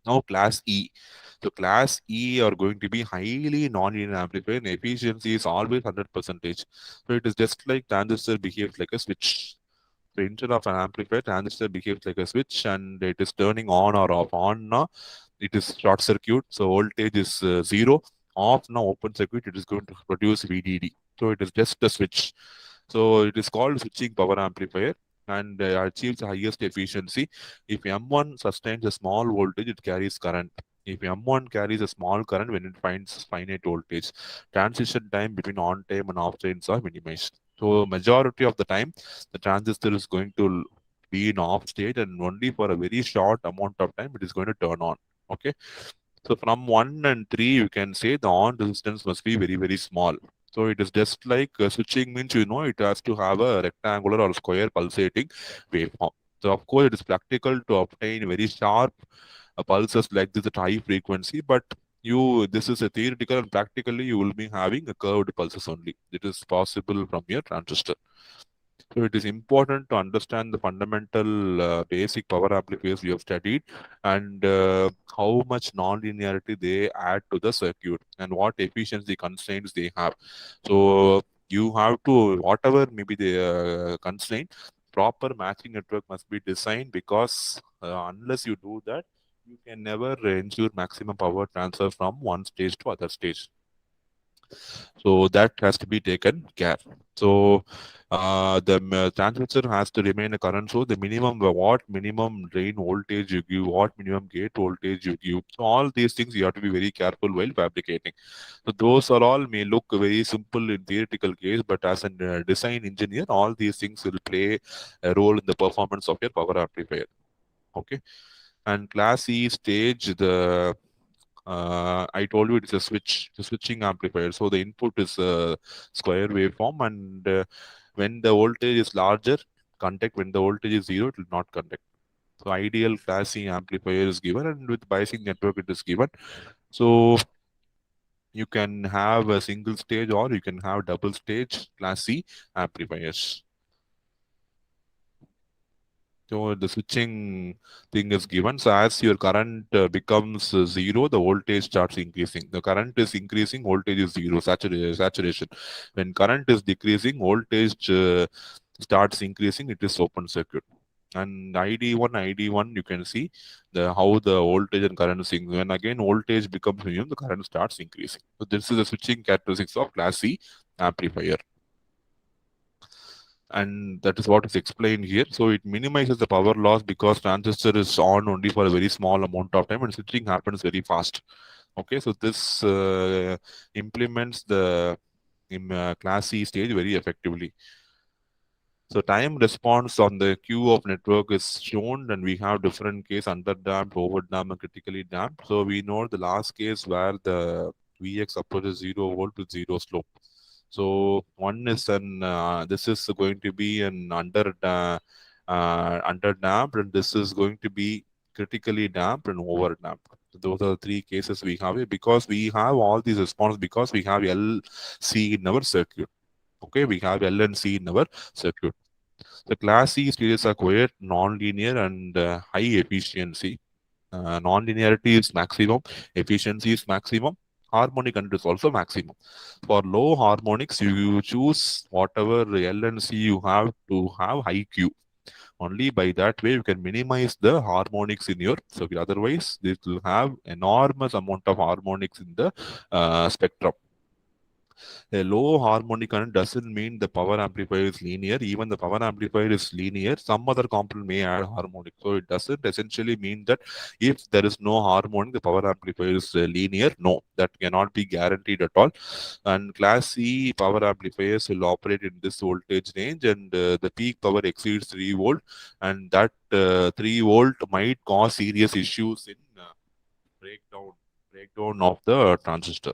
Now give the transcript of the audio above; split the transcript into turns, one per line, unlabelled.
Now class E. So class E are going to be highly non-linear amplifier and efficiency is always 100%. So it is just like transistor behaves like a switch. So instead of an amplifier, transistor behaves like a switch and it is turning on or off. On now, it is short circuit, so voltage is 0. Off now, open circuit, it is going to produce VDD. So it is just a switch. So it is called switching power amplifier and achieves the highest efficiency. If M1 sustains a small voltage, it carries current. If M1 carries a small current when it finds finite voltage, transition time between on time and off times are minimized. So majority of the time, the transistor is going to be in off state and only for a very short amount of time it is going to turn on. Okay. So from 1 and 3, you can say the on resistance must be very, very small. So it is just like switching means, it has to have a rectangular or square pulsating waveform. So of course, it is practical to obtain very sharp pulses like this at high frequency, but this is a theoretical and practically you will be having a curved pulses only. It is possible from your transistor. So it is important to understand the fundamental basic power amplifiers we have studied and how much non-linearity they add to the circuit and what efficiency constraints they have. So you have to, whatever may be the constraint, proper matching network must be designed because unless you do that, you can never ensure maximum power transfer from one stage to other stage. So that has to be taken care. So the transistor has to remain a current source. The minimum what minimum drain voltage you give, what minimum gate voltage you give. So all these things you have to be very careful while fabricating. So those are all may look very simple in theoretical case, but as a design engineer, all these things will play a role in the performance of your power amplifier. Okay. And class E stage, the I told you it's a switch, the switching amplifier. So the input is a square waveform, and when the voltage is larger, contact. When the voltage is 0, it will not contact. So ideal class C amplifier is given, and with biasing network, it is given. So you can have a single stage or you can have double stage class C amplifiers. So the switching thing is given. So as your current becomes 0, the voltage starts increasing. The current is increasing, voltage is 0, saturation. When current is decreasing, voltage starts increasing, it is open circuit. And ID1, you can see how the voltage and current is increasing. When again voltage becomes minimum, the current starts increasing. So this is the switching characteristics of class C amplifier, and that is what is explained here. So it minimizes the power loss because transistor is on only for a very small amount of time and switching happens very fast. Okay, so this implements the class C stage very effectively. So time response on the queue of network is shown, and we have different case: underdamped, overdamped, and critically damped. So we know the last case where the Vx approaches 0 volt with zero slope. So one is this is going to be an under damped, and this is going to be critically damped and over damped. So those are the three cases we have here because we have all these response because we have L, C in our circuit. Okay, we have L and C in our circuit. The class C stages are quite non-linear and high efficiency. Non-linearity is maximum, efficiency is maximum, harmonic content is also maximum. For low harmonics, you choose whatever L and C you have to have high Q. Only by that way you can minimize the harmonics in your circuit. Otherwise, this will have enormous amount of harmonics in the spectrum. A low harmonic current doesn't mean the power amplifier is linear. Even the power amplifier is linear. Some other component may add harmonic. So it doesn't essentially mean that if there is no harmonic, the power amplifier is linear. No, that cannot be guaranteed at all. And class C power amplifiers will operate in this voltage range, and the peak power exceeds 3 volt, and that 3 volt might cause serious issues in breakdown breakdown of the transistor.